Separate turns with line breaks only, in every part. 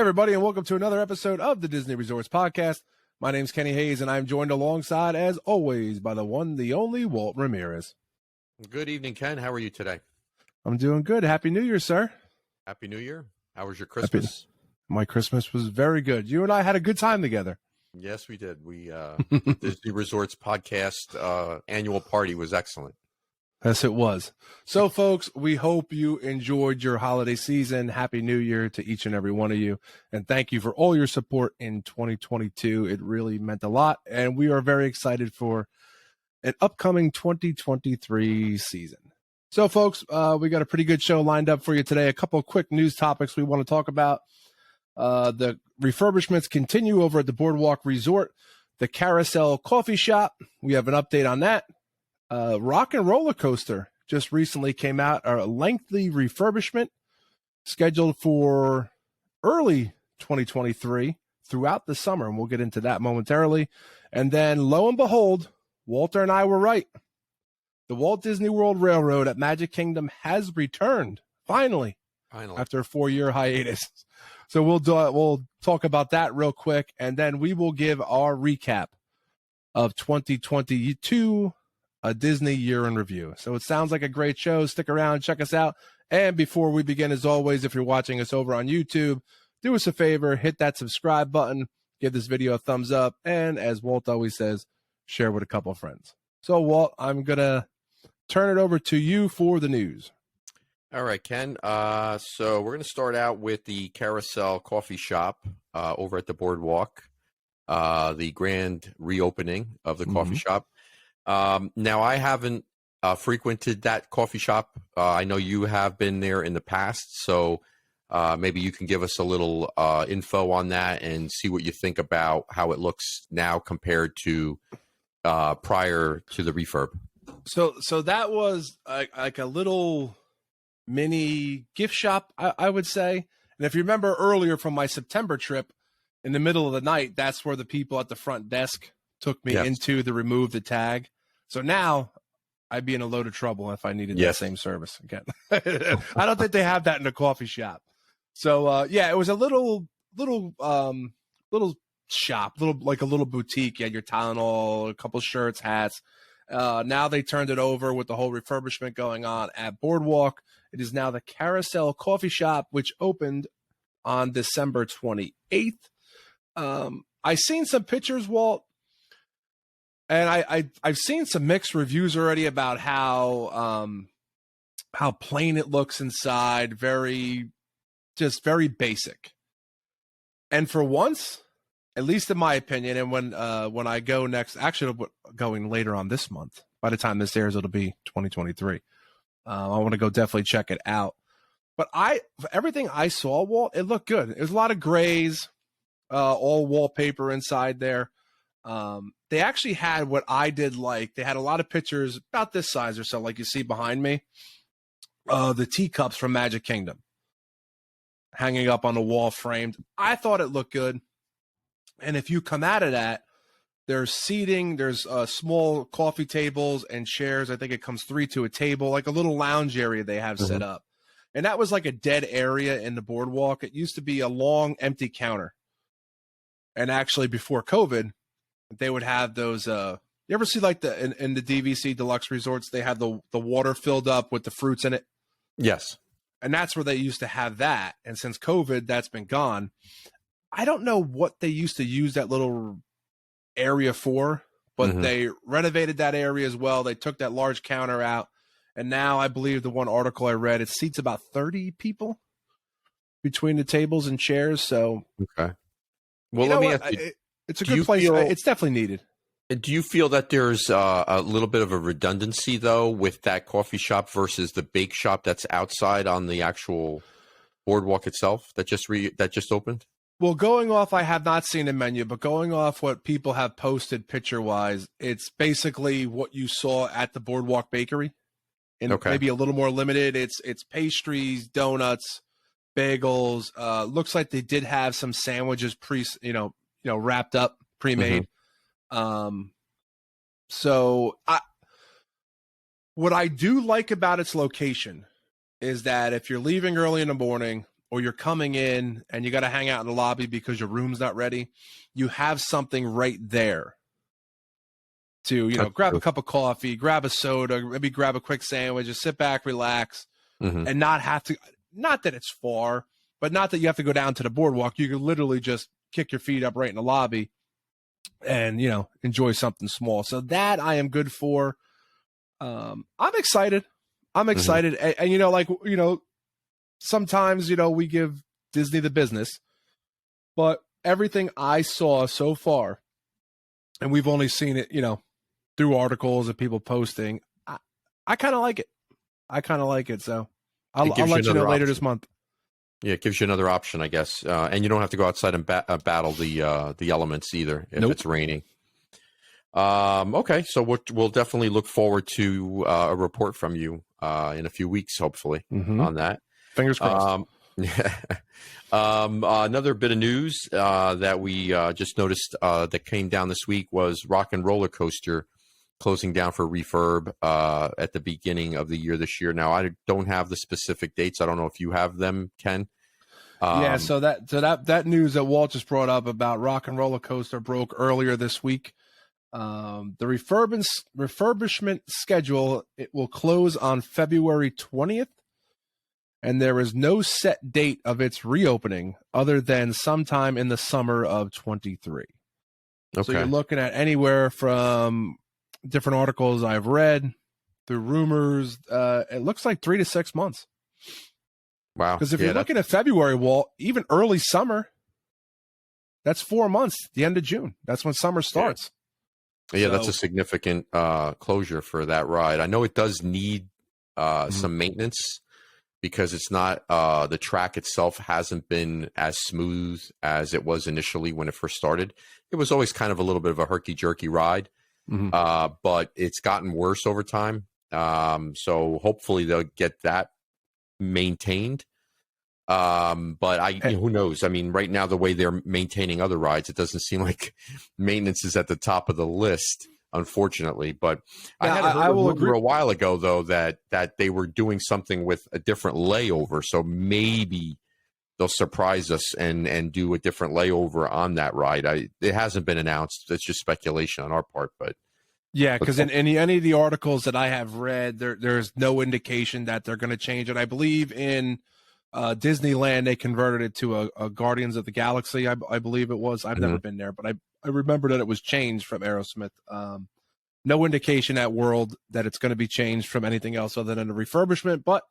everybody, and welcome to another episode of the Disney Resorts podcast. My name's Kenny Hayes, and I'm joined alongside, as always, by the one, the only Walt Ramirez.
Good evening, Ken. How are you today?
I'm doing good. Happy New Year, sir.
Happy New Year. How was your Christmas?
My Christmas was very good. You and I had a good time together.
Yes, we did. We Disney Resorts podcast annual party was excellent.
Yes, it was. So, folks, we hope you enjoyed your holiday season. Happy New Year to each and every one of you. And thank you for all your support in 2022. It really meant a lot. And we are very excited for an upcoming 2023 season. So, folks, we got a pretty good show lined up for you today. A couple of quick news topics we want to talk about. The refurbishments continue over at the Boardwalk Resort. The Carousel Coffee Shop, we have an update on that. Rock and Roller Coaster just recently came out, a Lengthy Refurbishment scheduled for early 2023 throughout the summer, and we'll get into that momentarily. And then, lo and behold, Walter and I were right. The Walt Disney World Railroad at Magic Kingdom has returned, finally. After a 4-year hiatus. So we'll talk about that real quick, and then we will give our recap of 2022, a Disney year in review. So it sounds like a great show. Stick around, check us out. And before we begin, as always, if you're watching us over on YouTube, do us a favor, hit that subscribe button, give this video a thumbs up, and as Walt always says, share with a couple of friends. So, Walt, I'm going to turn it over to you for the news.
All right, Ken. So we're going to start out with the Carousel Coffee Shop over at the Boardwalk, the grand reopening of the coffee shop. Now, I haven't frequented that coffee shop. I know you have been there in the past, so maybe you can give us a little info on that and see what you think about how it looks now compared to prior to the refurb.
So that was like a little mini gift shop, I would say. And if you remember earlier from my September trip, in the middle of the night, that's where the people at the front desk took me into the remove the tag. So now I'd be in a load of trouble if I needed that same service again. I don't think they have that in a coffee shop. So it was a little shop, like a little boutique. You had your Tylenol, a couple shirts, hats. Now they turned it over with the whole refurbishment going on at Boardwalk. It is now the Carousel Coffee Shop, which opened on December 28th. I've seen some pictures, Walt, and I've seen some mixed reviews already about how plain it looks inside, very basic. And for once, at least in my opinion, and when I go next, actually going later on this month, by the time this airs, it'll be 2023. I want to go definitely check it out. But everything I saw, Walt, it looked good. It was a lot of grays, all wallpaper inside there. They actually had what I did like. They had a lot of pictures about this size or so, like you see behind me, the teacups from Magic Kingdom hanging up on the wall framed. I thought it looked good. And if you come out of that, there's seating, there's small coffee tables and chairs. I think it comes 3 to a table, like a little lounge area they have set up. And that was like a dead area in the Boardwalk. It used to be a long, empty counter. And actually, before COVID, they would have those. You ever see like in the DVC Deluxe Resorts, they have the water filled up with the fruits in it?
Yes.
And that's where they used to have that. And since COVID, that's been gone. I don't know what they used to use that little area for, but they renovated that area as well. They took that large counter out, and now I believe the one article I read, it seats about 30 people between the tables and chairs. So,
okay. Well, let me ask you,
it's a good place. It's definitely needed.
Do you feel that there's a little bit of a redundancy, though, with that coffee shop versus the bake shop that's outside on the actual Boardwalk itself that just opened?
Well, going off, I have not seen a menu, but going off what people have posted picture-wise, it's basically what you saw at the Boardwalk Bakery, and maybe a little more limited. It's pastries, donuts, bagels. Looks like they did have some sandwiches wrapped up, pre-made. So what I do like about its location is that if you're leaving early in the morning or you're coming in and you got to hang out in the lobby because your room's not ready, you have something right there to, grab a cup of coffee, grab a soda, maybe grab a quick sandwich, just sit back, relax, and not have to, not that it's far, but not that you have to go down to the boardwalk. You can literally just kick your feet up right in the lobby and, enjoy something small. So that I am good for. I'm excited. And, sometimes, we give Disney the business, but everything I saw so far, and we've only seen it, through articles and people posting, I kind of like it. So I'll let you know later this month.
Yeah, it gives you another option, I guess. And you don't have to go outside and battle the elements either if it's raining. Okay, so we'll definitely look forward to a report from you in a few weeks, hopefully, on that.
Fingers crossed.
Another bit of news that we just noticed that came down this week was Rock and Roller Coaster closing down for refurb at the beginning of the year this year. Now, I don't have the specific dates. I don't know if you have them, Ken.
So that news that Walt just brought up about Rock and Roller Coaster broke earlier this week. The refurbishment schedule, it will close on February 20th, and there is no set date of its reopening other than sometime in the summer of 23. Okay. So you're looking at anywhere from different articles I've read through rumors. It looks like 3 to 6 months.
Wow.
Because if you're looking at February, Walt, even early summer, that's 4 months, the end of June. That's when summer starts.
Yeah, that's a significant closure for that ride. I know it does need some maintenance because it's not the track itself hasn't been as smooth as it was initially when it first started. It was always kind of a little bit of a herky-jerky ride, but it's gotten worse over time. So hopefully they'll get that maintained. But who knows? I mean, right now, the way they're maintaining other rides, it doesn't seem like maintenance is at the top of the list, unfortunately. But I had heard a rumor a while ago, though, that they were doing something with a different layover. So maybe they'll surprise us and do a different layover on that ride. It hasn't been announced. It's just speculation on our part, but.
Yeah, because in any of the articles that I have read, there's no indication that they're going to change it. I believe in Disneyland, they converted it to a Guardians of the Galaxy, I believe it was. I've never been there, but I remember that it was changed from Aerosmith. No indication at World that it's going to be changed from anything else other than a refurbishment, but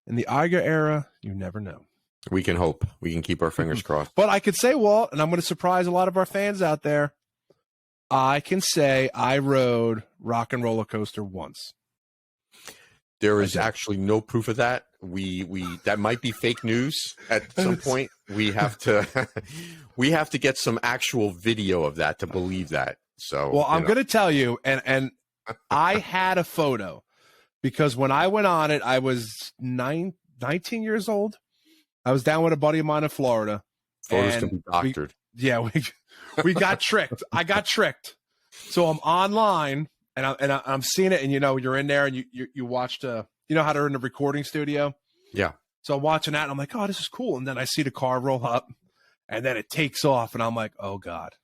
in the Iger era, you never know.
We can hope. We can keep our fingers crossed.
But I could say, Walt, and I'm going to surprise a lot of our fans out there, I can say I rode Rock and Roller Coaster once.
There is actually no proof of that. We that might be fake news at some point. We have to get some actual video of that to believe that. So
well, I'm going to tell you, and I had a photo because when I went on it, I was 19 years old. I was down with a buddy of mine in Florida.
Photos can be doctored.
We got tricked. I got tricked. So I'm online and I'm seeing it, and you're in there and you watched how they're in the recording studio.
Yeah.
So I'm watching that and I'm like, oh, this is cool. And then I see the car roll up and then it takes off and I'm like, oh God,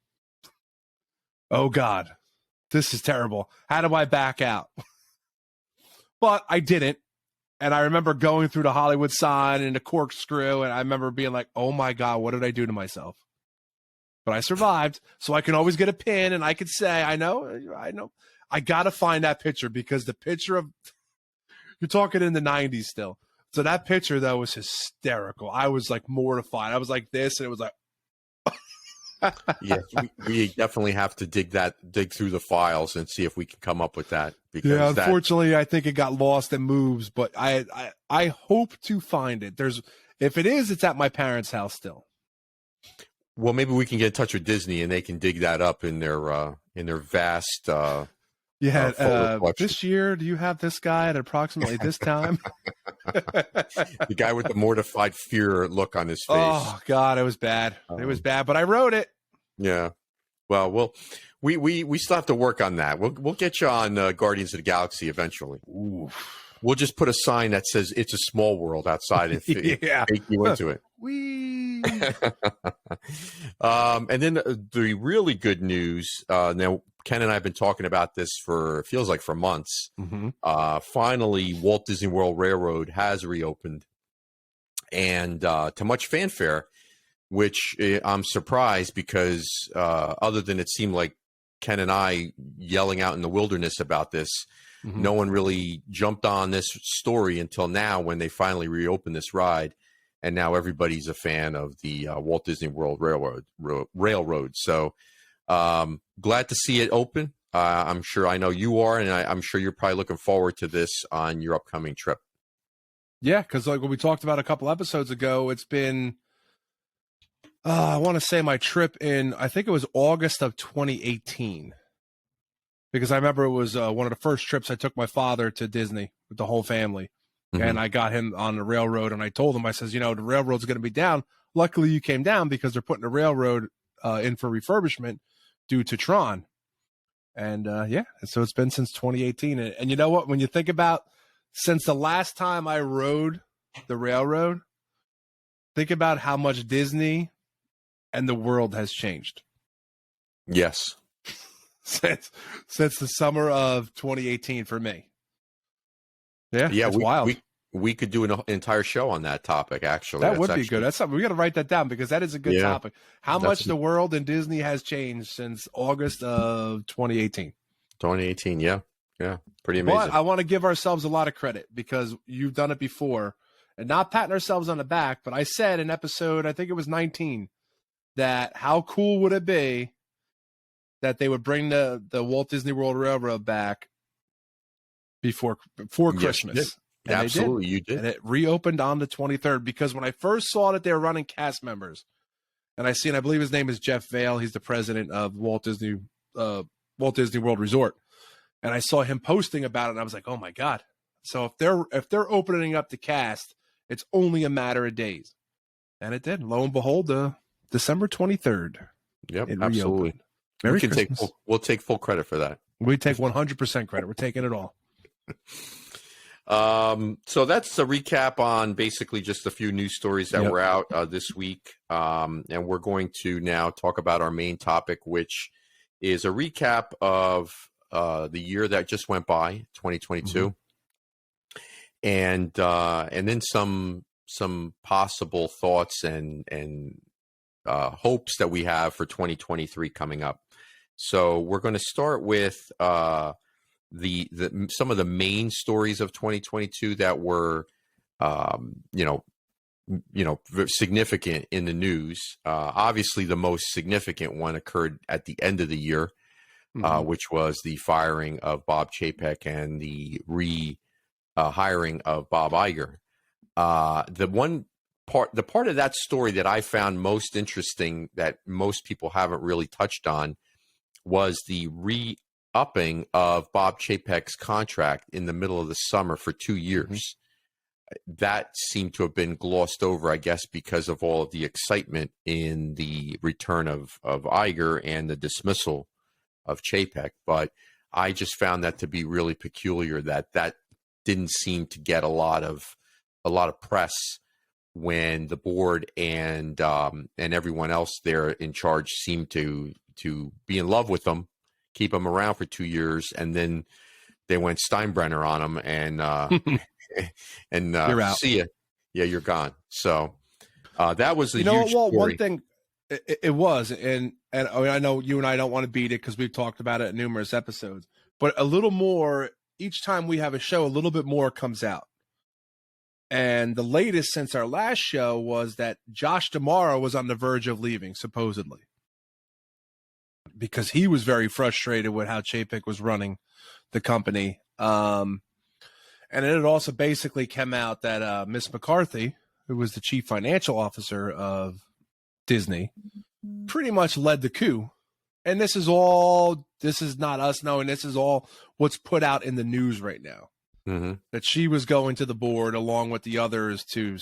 this is terrible. How do I back out? But I didn't. And I remember going through the Hollywood sign and the corkscrew, and I remember being like, oh my God, what did I do to myself? But I survived, so I can always get a pin, and I could say, I know. I got to find that picture because the picture of – you're talking in the 90s still. So that picture, though, was hysterical. I was, like, mortified. I was like this, and it was like –
Yes, we definitely have to dig through the files and see if we can come up with that. Because
yeah, unfortunately, I think it got lost and moves, but I hope to find it. If it is, it's at my parents' house still.
Well, maybe we can get in touch with Disney and they can dig that up in their vast.
This year, do you have this guy at approximately this time?
The guy with the mortified fear look on his face.
Oh God, it was bad. It was bad, but I wrote it.
Yeah. Well, we still have to work on that. We'll get you on Guardians of the Galaxy eventually.
Ooh.
We'll just put a sign that says "It's a small world" outside and fake you into it.
Wee.
And then the really good news. Now, Ken and I have been talking about this for, it feels like, for months.
Mm-hmm.
Finally, Walt Disney World Railroad has reopened, and to much fanfare, which I'm surprised because other than it seemed like Ken and I yelling out in the wilderness about this, no one really jumped on this story until now when they finally reopened this ride. And now everybody's a fan of the Walt Disney World Railroad. So glad to see it open. I'm sure, I know you are, and I'm sure you're probably looking forward to this on your upcoming trip.
Yeah, because like what we talked about a couple episodes ago, it's been, I want to say my trip in, I think it was August of 2018. Because I remember it was one of the first trips I took my father to Disney with the whole family. And I got him on the railroad, and I told him, I says, the railroad's going to be down. Luckily, you came down because they're putting the railroad in for refurbishment due to TRON. And so it's been since 2018. And you know what? When you think about since the last time I rode the railroad, think about how much Disney and the world has changed.
Yes.
Since the summer of 2018 for me. Yeah, it's wild.
We could do an entire show on that topic, actually.
That would be good. That's something we got to write that down because that is a good topic. How much the world and Disney has changed since August of 2018.
2018, yeah. Pretty amazing.
But I want to give ourselves a lot of credit because you've done it before, and not patting ourselves on the back. But I said in episode, I think it was 19, that how cool would it be that they would bring the Walt Disney World Railroad back before Christmas.
Yes, absolutely, you did.
And it reopened on the 23rd because when I first saw that they were running cast members, and I believe his name is Jeff Vail. He's the president of Walt Disney World Resort. And I saw him posting about it, and I was like, oh my God. So if they're opening up the cast, it's only a matter of days. And it did. Lo and behold, December 23rd.
Yep, absolutely. We'll take full credit for that.
We take 100% credit. We're taking it all.
So that's a recap on basically just a few news stories that were out this week. And we're going to now talk about our main topic, which is a recap of the year that just went by, 2022. And then some possible thoughts and hopes that we have for 2023 coming up. So we're going to start with some of the main stories of 2022 that were significant in the news. Obviously, the most significant one occurred at the end of the year, which was the firing of Bob Chapek and the hiring of Bob Iger. The part of that story that I found most interesting that most people haven't really touched on was the re-upping of Bob Chapek's contract in the middle of the summer for 2 years. That seemed to have been glossed over, I guess, because of all of the excitement in the return of Iger and the dismissal of Chapek. But I just found that to be really peculiar that didn't seem to get a lot of press when the board and everyone else there in charge seemed to be in love with them, keep them around for 2 years, and then they went Steinbrenner on them and
you're out.
See ya. Yeah, you're gone. So that was a huge
Walt,
story.
one thing it was, and I know you and I don't want to beat it because we've talked about it in numerous episodes, but a little more each time we have a show, a little bit more comes out. And the latest since our last show was that Josh D'Amaro was on the verge of leaving, supposedly, because he was very frustrated with how Chapek was running the company. And it had also basically come out that Miss McCarthy, who was the chief financial officer of Disney, pretty much led the coup. And this is not us knowing, this is all what's put out in the news right now. That she was going to the board along with the others to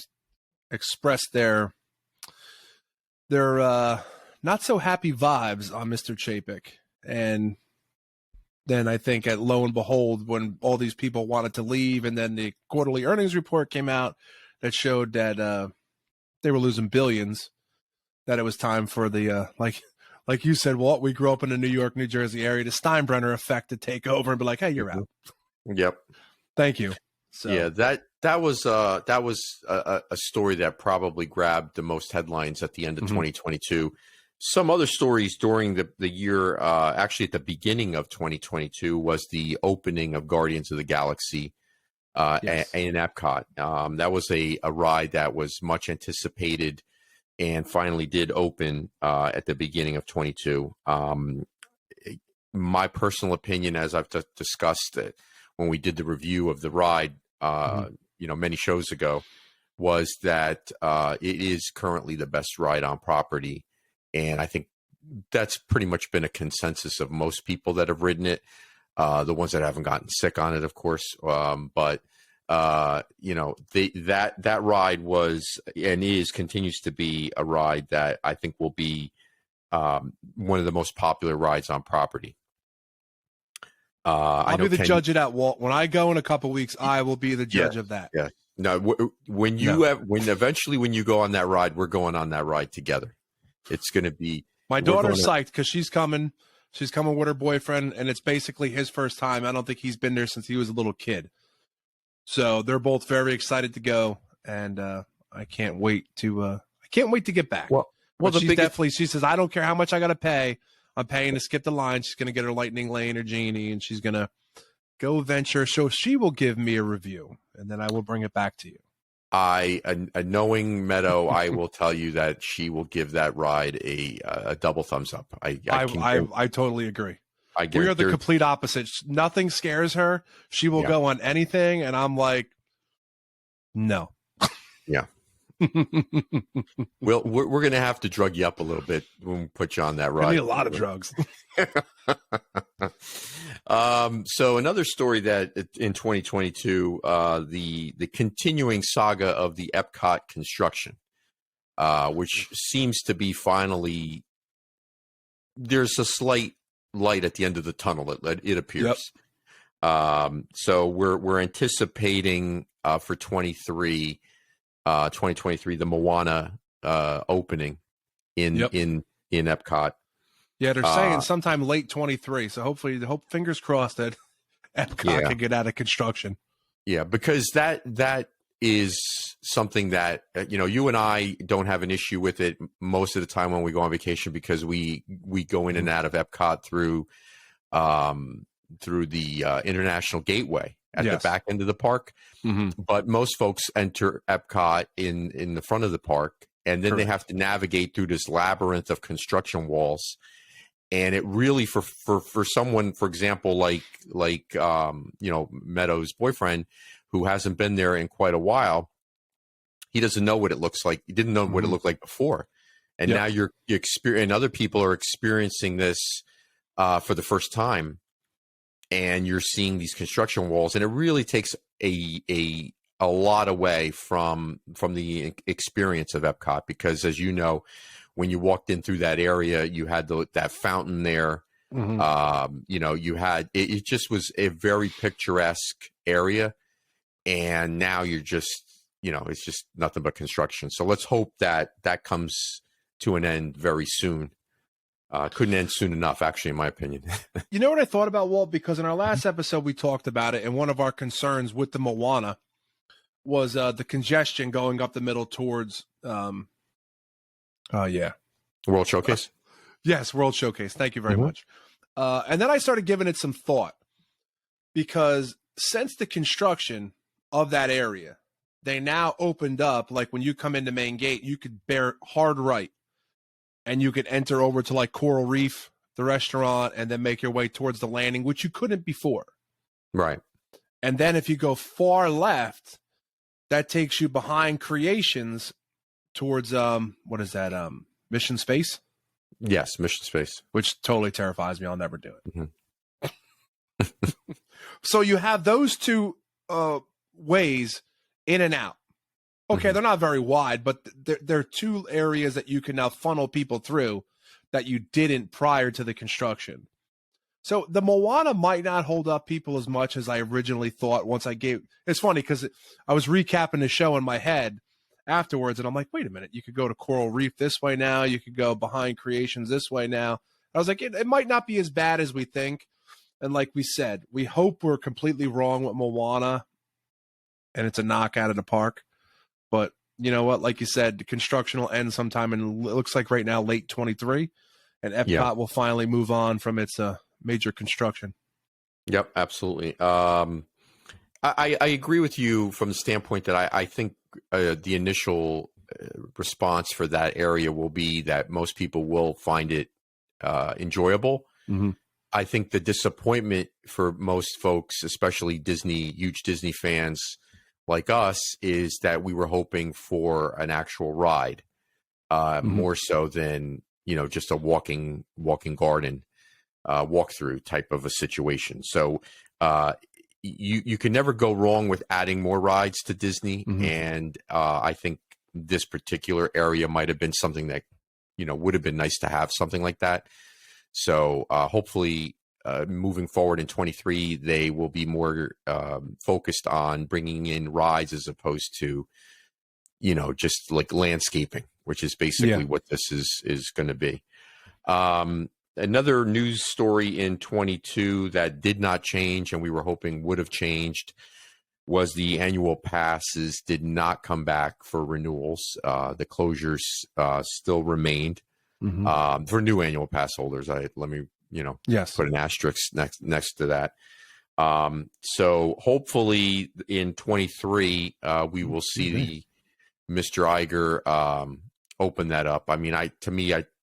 express their not so happy vibes on Mr. Chapek. And then I think at lo and behold, when all these people wanted to leave, and then the quarterly earnings report came out that showed that they were losing billions, that it was time for the like you said, Walt, we grew up in the New York, New Jersey area, the Steinbrenner effect to take over and be like, hey, you're out.
Yep.
Thank you. So
yeah, that was a story that probably grabbed the most headlines at the end of 2022. Some other stories during the year, actually at the beginning of 2022, was the opening of Guardians of the Galaxy
Yes.
in Epcot. That was a ride that was much anticipated and finally did open at the beginning of 22. My personal opinion, as I've discussed it when we did the review of the ride, many shows ago, was that it is currently the best ride on property. And I think that's pretty much been a consensus of most people that have ridden it. The ones that haven't gotten sick on it, of course. But that ride was and continues to be a ride that I think will be one of the most popular rides on property.
I'll be the judge of that, Walt. When I go in a couple weeks, I will be the judge of that.
Yeah. No, when eventually when you go on that ride, we're going on that ride together. It's going to be.
My daughter's psyched because she's coming. She's coming with her boyfriend, and it's basically his first time. I don't think he's been there since he was a little kid. So they're both very excited to go, and I can't wait to get back. Well, she says, I don't care how much I got to pay. I'm paying to skip the line. She's going to get her Lightning Lane or Genie, and she's going to go venture. So she will give me a review, and then I will bring it back to you.
A knowing Meadow, I will tell you that she will give that ride a double thumbs up. I
totally agree. We are the complete opposites. Nothing scares her. She will go on anything, and I'm like, no.
Yeah. Well, we're going to have to drug you up a little bit when we put you on that ride.
I need a lot of drugs.
So another story that in 2022, the continuing saga of the Epcot construction, which seems to be finally, there's a slight light at the end of the tunnel. It appears. Yep. So we're anticipating for 2023, the Moana opening in Epcot.
Yeah, they're saying sometime late 23. So hopefully, fingers crossed that Epcot can get out of construction.
Yeah, because that is something that you and I don't have an issue with it most of the time when we go on vacation, because we go in and out of Epcot through the International Gateway at the back end of the park. But most folks enter Epcot in the front of the park, and then they have to navigate through this labyrinth of construction walls. And it really, for someone, for example, like Meadow's boyfriend, who hasn't been there in quite a while, he doesn't know what it looks like. He didn't know what it looked like before, and now you experience, and other people are experiencing this for the first time, and you're seeing these construction walls, and it really takes a lot away from the experience of Epcot, because, as you know, when you walked in through that area, you had that fountain there. You had it just was a very picturesque area, and now you're just it's just nothing but construction. So let's hope that comes to an end very soon. Couldn't end soon enough, actually, in my opinion.
You know what I thought about, Walt? Because in our last episode we talked about it, and one of our concerns with the Moana was the congestion going up the middle towards
World Showcase.
Yes, World Showcase. Thank you very much. And then I started giving it some thought, because since the construction of that area, they now opened up, like when you come into Main Gate, you could bear hard right, and you could enter over to like Coral Reef, the restaurant, and then make your way towards the landing, which you couldn't before.
Right.
And then if you go far left, that takes you behind Creations towards what is that? Mission Space?
Yes, Mission Space.
Which totally terrifies me. I'll never do it. So you have those two ways in and out. Okay, they're not very wide, but they're two areas that you can now funnel people through that you didn't prior to the construction. So the Moana might not hold up people as much as I originally thought. It's funny because I was recapping the show in my head afterwards, and I'm like, wait a minute, you could go to Coral Reef this way now, you could go behind Creations this way now. I was like, it might not be as bad as we think. And like we said, we hope we're completely wrong with Moana and it's a knockout of the park. But you know what? Like you said, the construction will end sometime in, it looks like right now, late 23. And Epcot will finally move on from its major construction.
Yep, absolutely. I agree with you from the standpoint that I think the initial response for that area will be that most people will find it enjoyable.
Mm-hmm.
I think the disappointment for most folks, especially huge Disney fans like us, is that we were hoping for an actual ride, more so than, just a walking garden, walkthrough type of a situation. So you can never go wrong with adding more rides to Disney. And I think this particular area might have been something that, would have been nice to have something like that. So hopefully moving forward in 23, they will be more focused on bringing in rides as opposed to, just like landscaping, which is basically what this is going to be. Another news story in 22 that did not change and we were hoping would have changed was the annual passes did not come back for renewals. The closures still remained. For new annual pass holders. Let me put an asterisk next to that. So hopefully in 23 we will see the Mr. Iger open that up. I mean,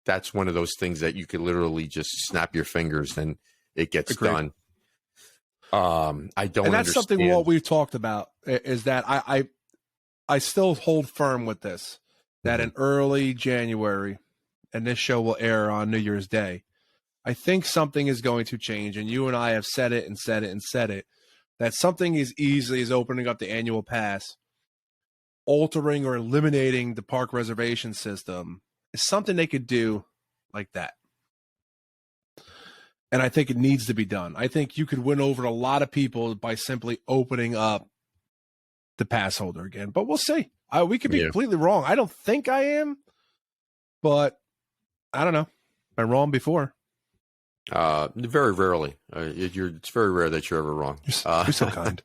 that's one of those things that you could literally just snap your fingers and it gets done. I don't.
And that's
understand.
something what we've talked about is that I still hold firm with this, that in early January, and this show will air on New Year's Day, I think something is going to change. And you and I have said it, that something as easily as opening up the annual pass, altering or eliminating the park reservation system is something they could do like that. And I think it needs to be done. I think you could win over a lot of people by simply opening up the pass holder again. But we'll see. We could be completely wrong. I don't think I am, but I don't know. Been wrong before.
Very rarely. It's very rare that you're ever wrong.
You're so kind.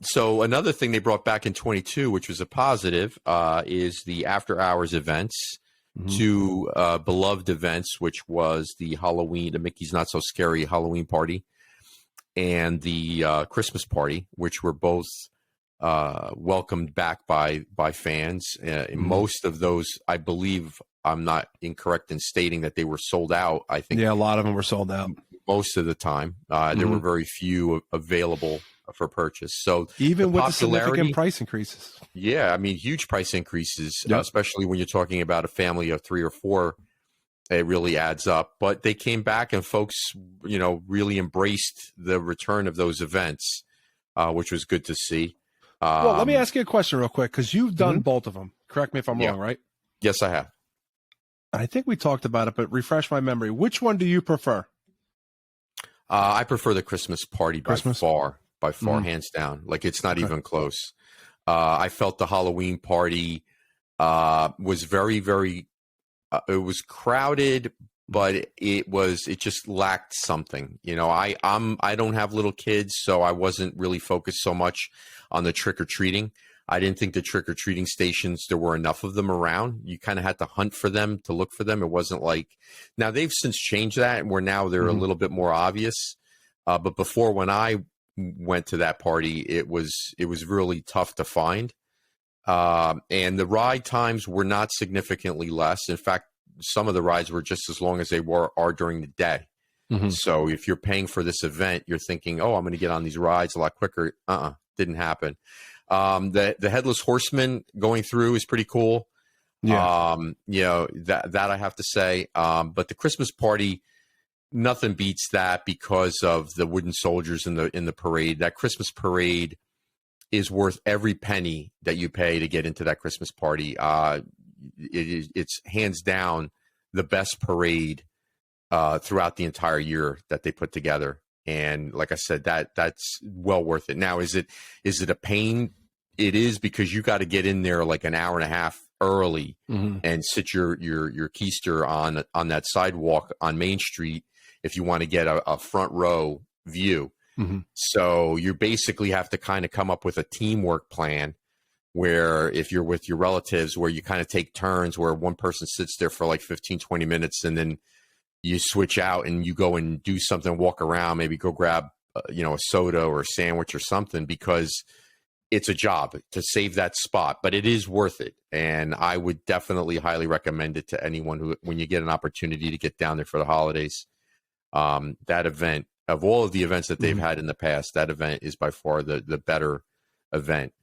So another thing they brought back in 22, which was a positive, is the after hours events. Two beloved events, which was the Mickey's Not So Scary Halloween party and the Christmas party, which were both welcomed back by fans. Most of those, I believe, I'm not incorrect in stating that they were sold out. I think
a lot of them were sold out most
of the time. There were very few available for purchase. So
even with the significant price increases.
Yeah, I mean, huge price increases, especially when you're talking about a family of 3 or 4. It really adds up. But they came back and folks, really embraced the return of those events, which was good to see.
Well, let me ask you a question real quick, because you've done both of them. Correct me if I'm wrong, right?
Yes, I have.
I think we talked about it, but refresh my memory. Which one do you prefer?
I prefer the Christmas party by far, hands down. Like, it's not even close. I felt the Halloween party was very, very, it was crowded, but it just lacked something. I don't have little kids, so I wasn't really focused so much on the trick-or-treating. I didn't think the trick-or-treating stations, there were enough of them around. You kind of had to hunt for them, to look for them. It wasn't like, now they've since changed that, where now they're a little bit more obvious. But before, when I went to that party, it was really tough to find. And the ride times were not significantly less. In fact, some of the rides were just as long as they are during the day. So if you're paying for this event, you're thinking, oh, I'm going to get on these rides a lot quicker. Didn't happen. The Headless Horseman going through is pretty cool. That I have to say. But the Christmas party, nothing beats that because of the wooden soldiers in the parade. That Christmas parade is worth every penny that you pay to get into that Christmas party. It's hands down the best parade throughout the entire year that they put together. And like I said, that's well worth it. Now, is it a pain? It is, because you got to get in there like an hour and a half early and sit your keister on that sidewalk on Main Street if you want to get a front row view. So you basically have to kind of come up with a teamwork plan where, if you're with your relatives, where you kind of take turns, where one person sits there for like 15, 20 minutes, and then you switch out and you go and do something, walk around, maybe go grab, a soda or a sandwich or something, because it's a job to save that spot, but it is worth it. And I would definitely highly recommend it to anyone who, when you get an opportunity to get down there for the holidays. That event, of all of the events that they've had in the past, that event is by far the better event.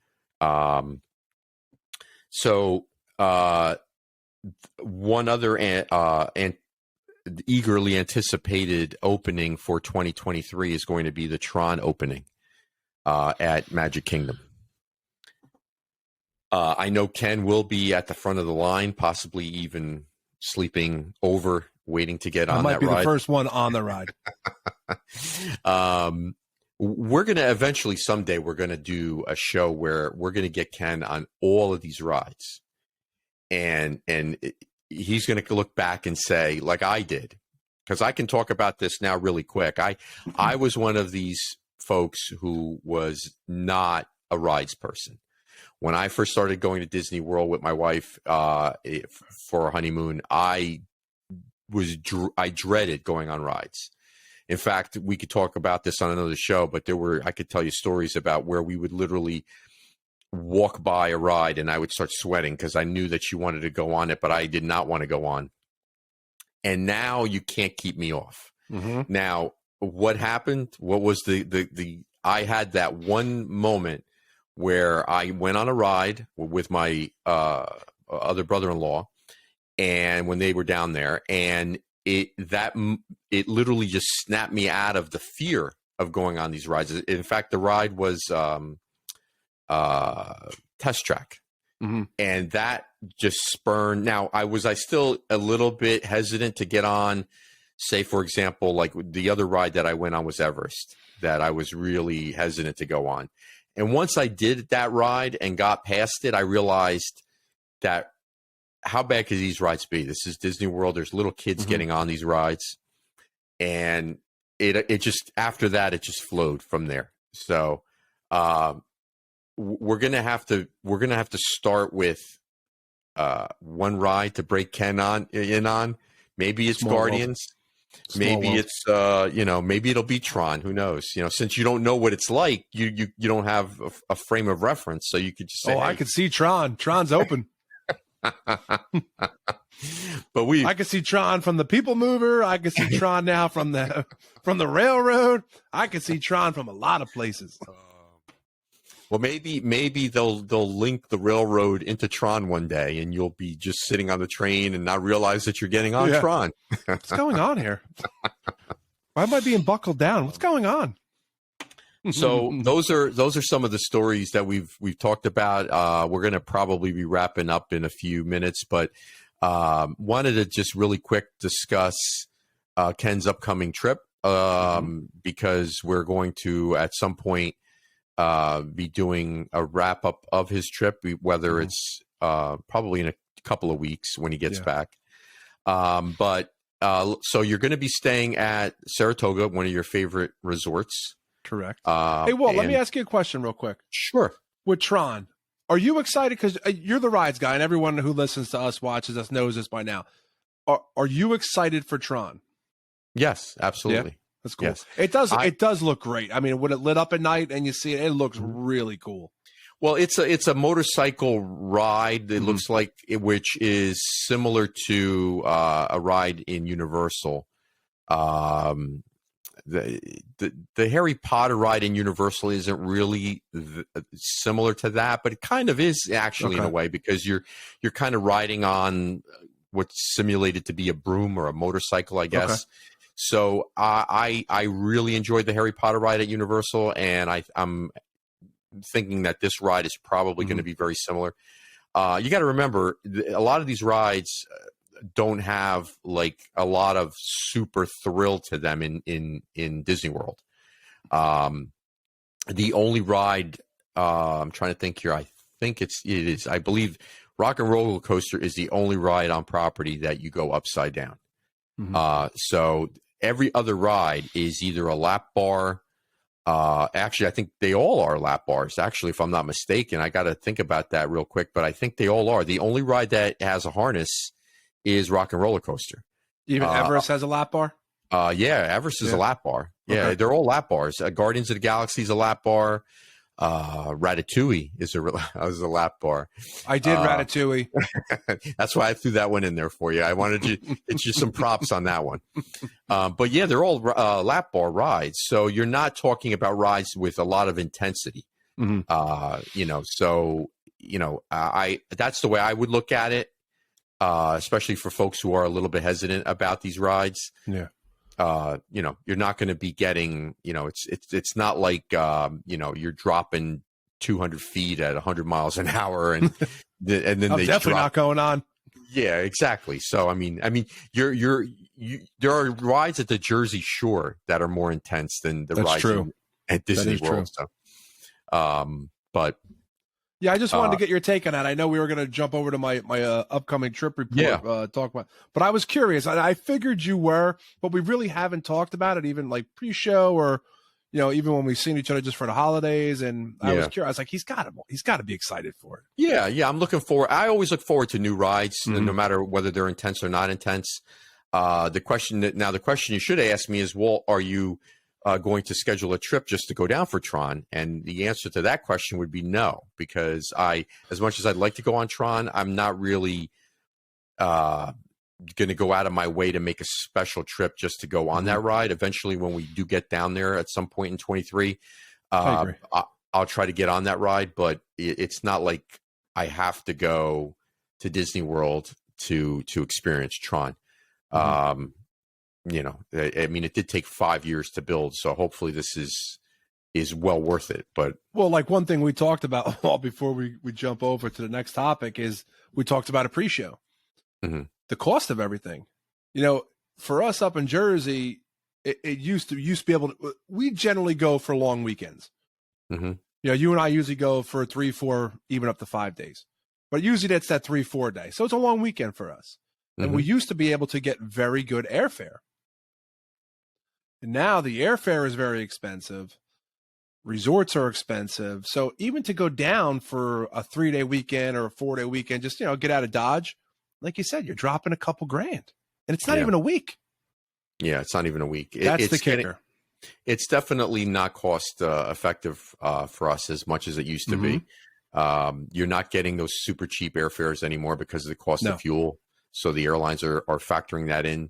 So one other and eagerly anticipated opening for 2023 is going to be the TRON opening at Magic Kingdom. I know Ken will be at the front of the line, possibly even sleeping over, waiting to get on that ride. I might be
the first one on the ride.
We're going to eventually, someday, we're going to do a show where we're going to get Ken on all of these rides. And he's going to look back and say, like I did, because I can talk about this now really quick. I was one of these folks who was not a rides person. When I first started going to Disney World with my wife for a honeymoon, I dreaded going on rides. In fact, we could talk about this on another show, but I could tell you stories about where we would literally walk by a ride and I would start sweating because I knew that she wanted to go on it, but I did not want to go on. And now you can't keep me off. Now, what happened? What was I had that one moment where I went on a ride with my other brother-in-law, and when they were down there, and it literally just snapped me out of the fear of going on these rides. In fact, the ride was Test Track, and that just spurned. Now, I still a little bit hesitant to get on. Say, for example, like the other ride that I went on was Everest, that I was really hesitant to go on. And once I did that ride and got past it, I realized that how bad could these rides be? This is Disney World. There's little kids getting on these rides. And it just, after that, it just flowed from there. So we're going to have to start with one ride to break Ken in on. Maybe it's Small Guardians. World. Maybe it's maybe it'll be TRON. Who knows? Since you don't know what it's like, you don't have a frame of reference, so you could just say,
"Oh, hey. I could see TRON. TRON's open."
But
I could see TRON from the People Mover. I could see TRON now from the railroad. I could see TRON from a lot of places.
Well, maybe they'll link the railroad into TRON one day, and you'll be just sitting on the train and not realize that you're getting on TRON.
What's going on here? Why am I being buckled down? What's going on?
So those are some of the stories that we've talked about. We're going to probably be wrapping up in a few minutes, but wanted to just really quick discuss Ken's upcoming trip because we're going to at some point be doing a wrap up of his trip, whether it's probably in a couple of weeks when he gets back. But so you're going to be staying at Saratoga, one of your favorite resorts.
Correct. Hey, Walt, let me ask you a question real quick.
Sure.
With TRON, are you excited? Because you're the rides guy, and everyone who listens to us, watches us, knows this by now. Are you excited for TRON?
Yes, absolutely.
Yeah? That's cool.
Yes.
It does look great. I mean, when it lit up at night and you see it, it looks really cool.
Well, it's a motorcycle ride. It looks like which is similar to a ride in Universal. The Harry Potter ride in Universal isn't really similar to that, but it kind of is actually in a way, because you're kind of riding on what's simulated to be a broom or a motorcycle, I guess. Okay. So I really enjoyed the Harry Potter ride at Universal, and I'm thinking that this ride is probably going to be very similar. You got to remember, a lot of these rides, don't have like a lot of super thrill to them in Disney World. The only ride, I'm trying to think here. I think it is. I believe Rock and Roller Coaster is the only ride on property that you go upside down. So every other ride is either a lap bar. Actually, I think they all are lap bars. Actually, if I'm not mistaken, I got to think about that real quick. But I think they all are. The only ride that has a harness is Rock and Roller Coaster.
Even Everest has a lap bar?
Yeah, Everest is a lap bar. Yeah,
Okay.
they're all lap bars. Guardians of the Galaxy is a lap bar. Ratatouille is a lap bar.
I did Ratatouille.
That's why I threw that one in there for you. I wanted to get you some props on that one. But yeah, they're all lap bar rides. So you're not talking about rides with a lot of intensity. So that's the way I would look at it. Especially for folks who are a little bit hesitant about these rides. Yeah. You're not going to be getting, it's not like, you're dropping 200 feet at 100 miles an hour and then they
definitely not going on.
Yeah, exactly. So, I mean, there are rides at the Jersey Shore that are more intense than the rides at Disney World. So, but
yeah, I just wanted to get your take on that. I know we were going to jump over to my upcoming trip report, talk about, but I was curious. I figured you were, but we really haven't talked about it, even like pre-show or, even when we've seen each other just for the holidays. And I was curious. I was like, he's got to be excited for it. Yeah, I'm looking forward. I always look forward to new rides, no matter whether they're intense or not intense. The question you should ask me is, Walt, are you going to schedule a trip just to go down for TRON? And the answer to that question would be no, because as much as I'd like to go on TRON, I'm not really going to go out of my way to make a special trip just to go on that ride. Eventually, when we do get down there at some point in 23, I'll try to get on that ride, but it's not like I have to go to Disney World to experience TRON. I mean, it did take 5 years to build, so hopefully this is well worth it. But like one thing we talked about before we jump over to the next topic is we talked about a pre-show, the cost of everything. For us up in Jersey, it used to be able to. We generally go for long weekends. You and I usually go for 3, 4, even up to 5 days, but usually that's that 3-4 day. So it's a long weekend for us, and we used to be able to get very good airfare. And now the airfare is very expensive. Resorts are expensive. So even to go down for a 3-day weekend or a 4-day weekend, just, get out of Dodge, like you said, you're dropping a couple grand. And it's not even a week. Yeah, it's not even a week. That's the kicker. It's definitely not cost effective for us as much as it used to be. You're not getting those super cheap airfares anymore because of the cost of fuel. So the airlines are factoring that in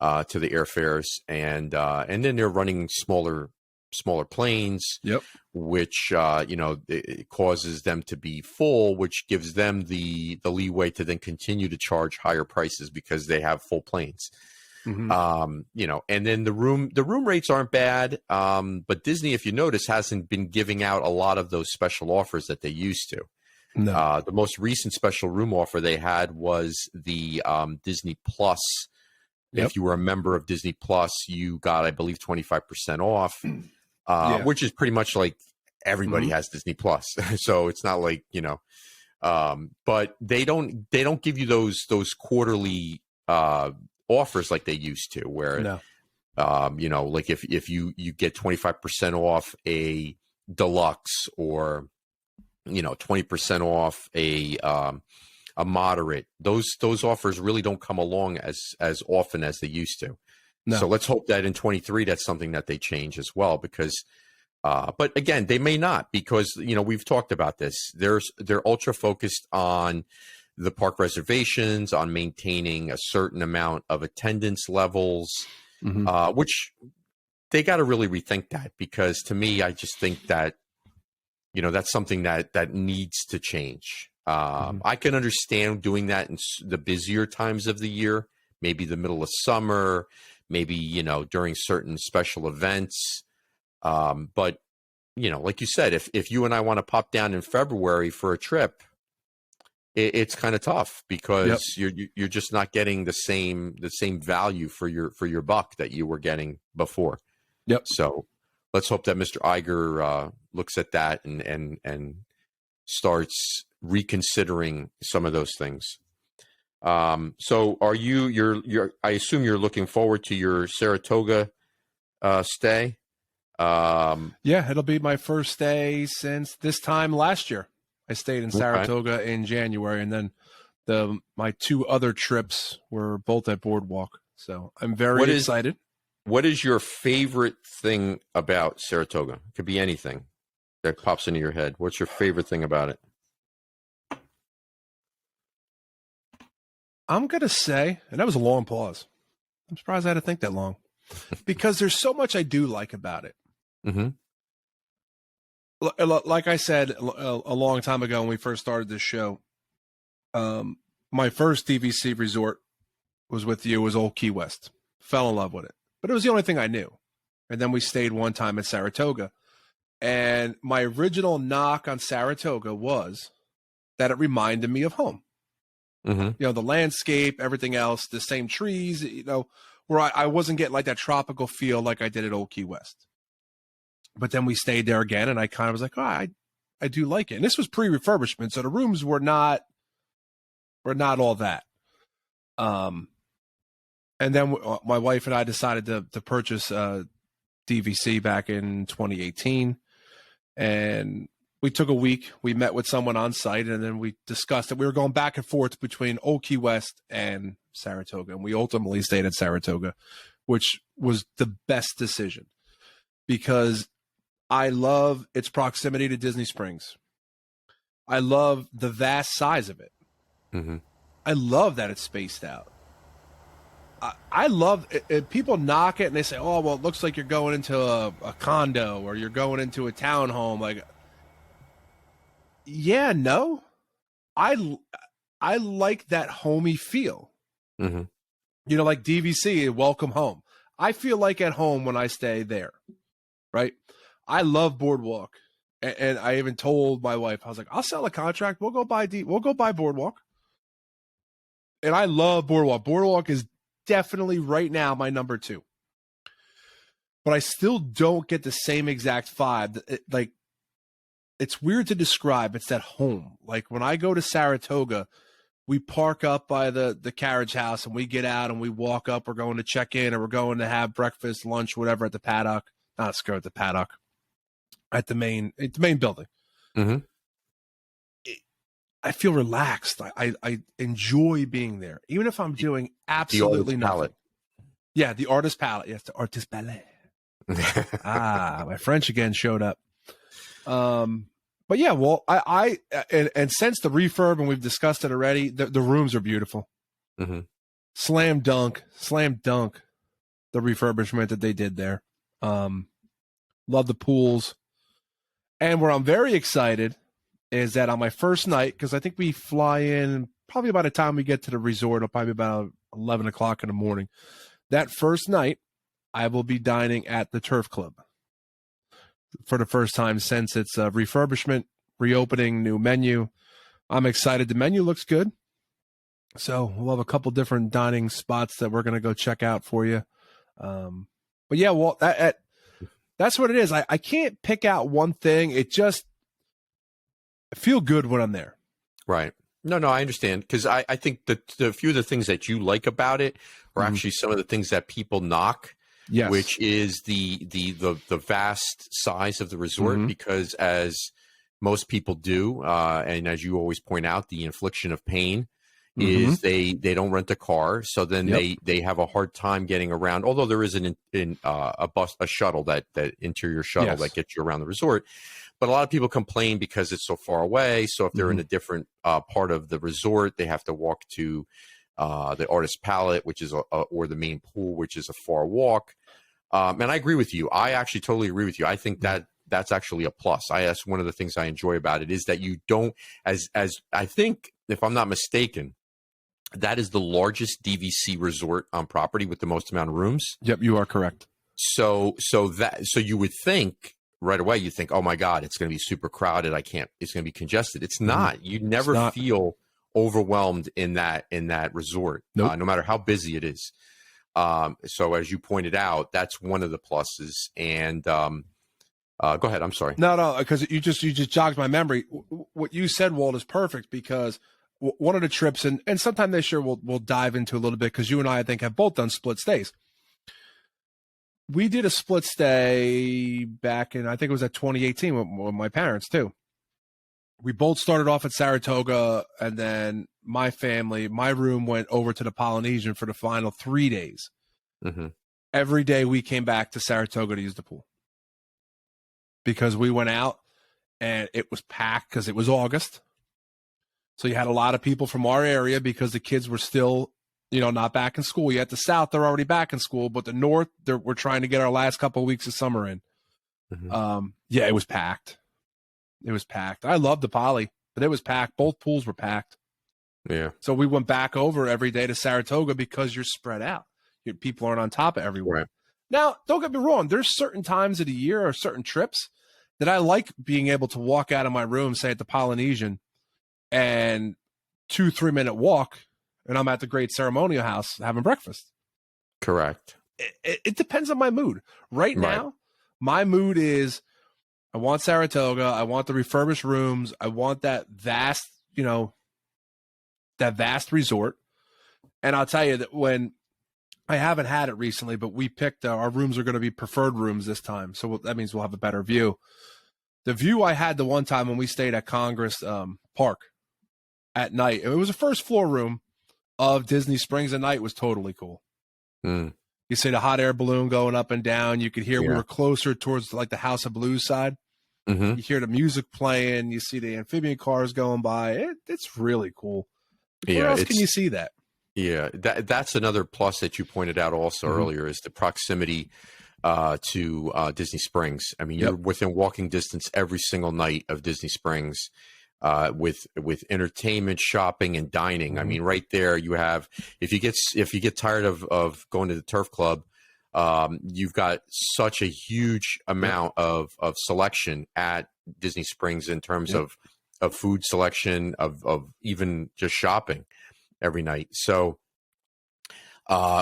to the airfares, and then they're running smaller planes, which it causes them to be full, which gives them the leeway to then continue to charge higher prices because they have full planes. And then the room rates aren't bad, but Disney, if you notice, hasn't been giving out a lot of those special offers that they used to. No. The most recent special room offer they had was the Disney Plus. If you were a member of Disney Plus, you got, I believe, 25% off, which is pretty much like everybody has Disney Plus. So it's not like, but they don't give you those quarterly offers like they used to, where, like if you get 25% off a deluxe, or, 20% off a moderate, those offers really don't come along as often as they used to. No. So let's hope that in 23, that's something that they change as well, because, but again, they may not, because, we've talked about this. They're ultra focused on the park reservations, on maintaining a certain amount of attendance levels, which they got to really rethink that, because to me, I just think that, that's something that needs to change. I can understand doing that in the busier times of the year, maybe the middle of summer, maybe, during certain special events. But, like you said, if you and I want to pop down in February for a trip,
it's kind of tough because you're just not getting the same value for your buck that you were getting before.
Yep.
So let's hope that Mr. Iger looks at that and starts reconsidering some of those things. So are you're I assume you're looking forward to your Saratoga stay?
Yeah, it'll be my first stay since this time last year. I stayed in Saratoga in January, and then my two other trips were both at Boardwalk. So I'm very excited.
What is your favorite thing about Saratoga? It could be anything that pops into your head. What's your favorite thing about it?
I'm going to say, and that was a long pause. I'm surprised I had to think that long because there's so much I do like about it.
Mm-hmm.
Like I said a long time ago when we first started this show, my first DVC resort was with you, was Old Key West. Fell in love with it. But it was the only thing I knew. And then we stayed one time at Saratoga. And my original knock on Saratoga was that it reminded me of home.
Mm-hmm.
You know, the landscape, everything else, the same trees, you know, where I wasn't getting like that tropical feel like I did at Old Key West. But then we stayed there again, and I kind of was like, oh, I do like it. And this was pre-refurbishment, so the rooms were not all that. And then my wife and I decided to purchase DVC back in 2018, and we took a week. We met with someone on site, and then we discussed it. We were going back and forth between Old Key West and Saratoga, and we ultimately stayed at Saratoga, which was the best decision because I love its proximity to Disney Springs. I love the vast size of it.
Mm-hmm.
I love that it's spaced out. I love it. People knock it and they say, oh, well, it looks like you're going into a condo or you're going into a townhome. Like, yeah, no. I like that homey feel.
Mm-hmm.
You know, like DVC, welcome home. I feel like at home when I stay there, right? I love Boardwalk, and I even told my wife, I was like, I'll sell a contract. We'll go buy Boardwalk. And I love Boardwalk. Boardwalk is definitely right now my number 2. But I still don't get the same exact vibe. Like, it's weird to describe. It's that home. Like when I go to Saratoga, we park up by the carriage house and we get out and we walk up. We're going to check in or we're going to have breakfast, lunch, whatever at the paddock. Not at the paddock. At the main building.
Mm-hmm.
I feel relaxed. I enjoy being there, even if I'm doing absolutely nothing. Palette. Yeah, the artist palette. Yes, the artist palette. My French again showed up. But yeah, well, and since the refurb, and we've discussed it already, the rooms are beautiful.
Mm-hmm.
Slam dunk, the refurbishment that they did there. Love the pools. And where I'm very excited is that on my first night, because I think we fly in probably by the time we get to the resort, it'll probably be about 11 o'clock in the morning. That first night, I will be dining at the Turf Club for the first time since its refurbishment, reopening, new menu. I'm excited. The menu looks good. So we'll have a couple different dining spots that we're going to go check out for you. But yeah, well, that's what it is. I can't pick out one thing. It just I feel good when I'm there.
Right. No, I understand. Because I think that the few of the things that you like about it are actually some of the things that people knock. Yes. Which is the vast size of the resort, because as most people do, and as you always point out, the infliction of pain is they don't rent a car, so then they have a hard time getting around. Although there is a shuttle that interior shuttle that gets you around the resort, but a lot of people complain because it's so far away. So if they're in a different part of the resort, they have to walk to the artist palette, which is or the main pool, which is a far walk. And I agree with you. I actually totally agree with you. I think that's actually a plus. That's one of the things I enjoy about it is that you don't, as I think, if I'm not mistaken, that is the largest DVC resort on property with the most amount of rooms.
Yep, you are correct.
So you would think right away, you think, oh my God, it's going to be super crowded. It's going to be congested. It's not. You never feel overwhelmed in that resort,
Nope.
no matter how busy it is. So as you pointed out, that's one of the pluses. And go ahead. I'm sorry.
No, because you just jogged my memory. What you said, Walt, is perfect, because one of the trips, and sometime this year we'll dive into a little bit, because you and I think have both done split stays. We did a split stay back in, I think it was at 2018 with my parents too. We both started off at Saratoga, and then my room went over to the Polynesian for the final 3 days.
Mm-hmm.
Every day we came back to Saratoga to use the pool, because we went out and it was packed because it was August. So you had a lot of people from our area, because the kids were still, not back in school yet. The South, they're already back in school, but the North, we're trying to get our last couple of weeks of summer in.
Mm-hmm.
Yeah, it was packed. It was packed. I loved the Poly, but it was packed. Both pools were packed.
Yeah.
So we went back over every day to Saratoga, because you're spread out. People aren't on top of everyone.
Right.
Now, don't get me wrong. There's certain times of the year or certain trips that I like being able to walk out of my room, say at the Polynesian, and 2-3 minute walk, and I'm at the Great Ceremonial House having breakfast.
Correct.
It depends on my mood. Right now, my mood is, I want Saratoga. I want the refurbished rooms. I want that vast resort. And I'll tell you that when I haven't had it recently, but we picked our rooms are going to be preferred rooms this time. So that means we'll have a better view. The view I had the one time when we stayed at Congress Park at night, it was a first floor room of Disney Springs at night, was totally cool.
Mm.
You see the hot air balloon going up and down. You could hear, we were closer towards like the House of Blues side.
Mm-hmm.
You hear the music playing. You see the amphibian cars going by. It's really cool. Where else can you see that?
Yeah, that's another plus that you pointed out also earlier, is the proximity to Disney Springs. I mean, you're within walking distance every single night of Disney Springs, with entertainment, shopping, and dining. I mean, right there you have, if you get tired of going to the Turf Club, you've got such a huge amount of selection at Disney Springs in terms of food selection, of even just shopping every night. So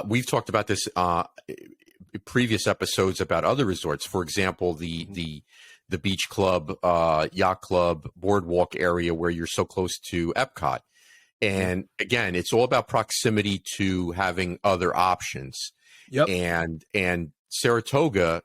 we've talked about this previous episodes about other resorts. For example, the beach club, yacht club, boardwalk area where you're so close to Epcot. And again, it's all about proximity to having other options. Yep. And Saratoga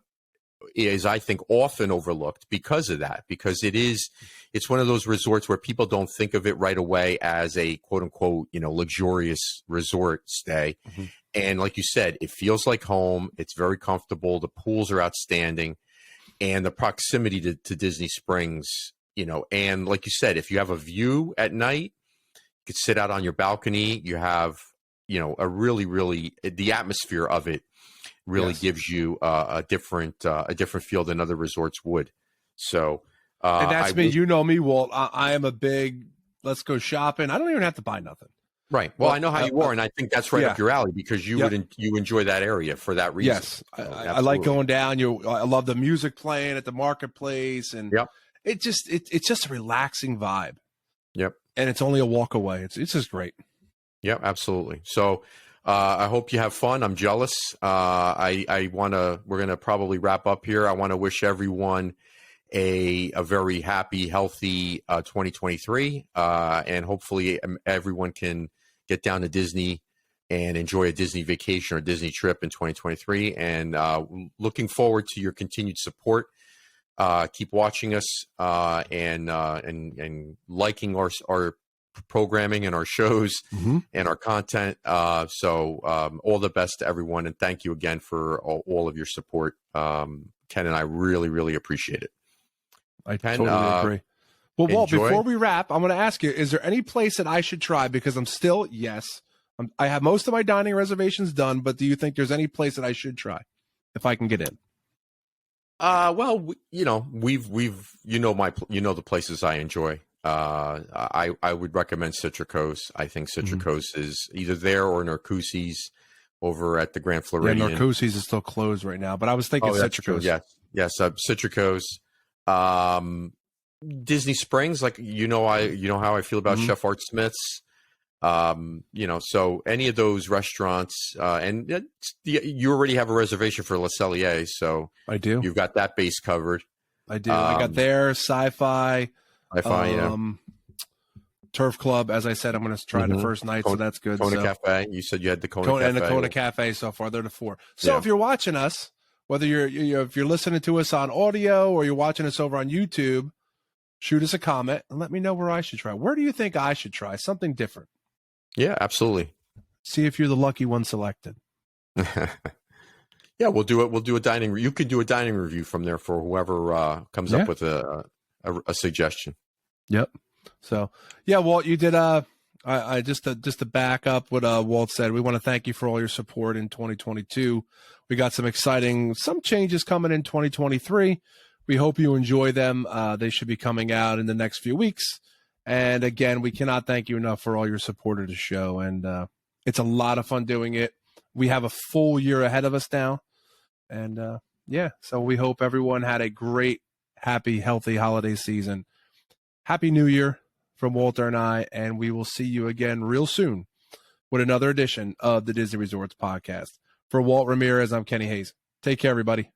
is, I think, often overlooked because of that, because it's one of those resorts where people don't think of it right away as a quote unquote, luxurious resort stay. Mm-hmm. And like you said, it feels like home. It's very comfortable. The pools are outstanding, and the proximity to Disney Springs, and like you said, if you have a view at night, you could sit out on your balcony. You have, a really, really, the atmosphere of it really gives you a different feel than other resorts would. So,
and that's me. You know me, Walt. I am a big, let's go shopping. I don't even have to buy nothing.
Right. Well, I know how you are, and I think that's right up your alley, because you enjoy that area for that reason.
Yes, so, I like going down. I love the music playing at the marketplace, and it's just a relaxing vibe.
Yep.
And it's only a walk away. It's just great.
Yep, absolutely. So I hope you have fun. I'm jealous. We're going to probably wrap up here. I want to wish everyone a very happy, healthy 2023, and hopefully everyone can get down to Disney and enjoy a Disney vacation or Disney trip in 2023. And looking forward to your continued support. Keep watching us and liking our programming and our shows and our content. So all the best to everyone, and thank you again for all of your support. Ken and I really, really appreciate it.
I totally agree. Well, Walt, before we wrap, I'm going to ask you, is there any place that I should try? Because I have most of my dining reservations done, but do you think there's any place that I should try if I can get in?
Well, the places I enjoy. I would recommend Citrico's. I think Citrico's is either there or Narcoossee's over at the Grand Floridian.
Yeah, Narcoossee's is still closed right now, but I was thinking Citrico's.
Yes, Citrico's. Disney Springs, like how I feel about Chef Art Smith's. So any of those restaurants, you already have a reservation for Le Cellier, so
I do.
You've got that base covered.
I do. I got there, Sci-Fi, Turf Club. As I said, I'm going to try the first night, so that's good.
Kona Cafe. You said you had the Kona Cafe.
And the Kona Cafe so far. They're the 4. So if you're watching us, whether if you're listening to us on audio or you're watching us over on YouTube, shoot us a comment and let me know where I should try. Where do you think I should try? Something different.
Yeah, absolutely.
See if you're the lucky one selected.
Yeah, we'll do it. We'll do a dining. You could do a dining review from there for whoever comes up with a suggestion.
Yep. So Walt, you did. I just to back up what Walt said. We want to thank you for all your support in 2022. We got some changes coming in 2023. We hope you enjoy them. They should be coming out in the next few weeks. And again, we cannot thank you enough for all your support of the show. And it's a lot of fun doing it. We have a full year ahead of us now. And so we hope everyone had a great, happy, healthy holiday season. Happy New Year from Walter and I. And we will see you again real soon with another edition of the Disney Resorts podcast. For Walt Ramirez, I'm Kenny Hayes. Take care, everybody.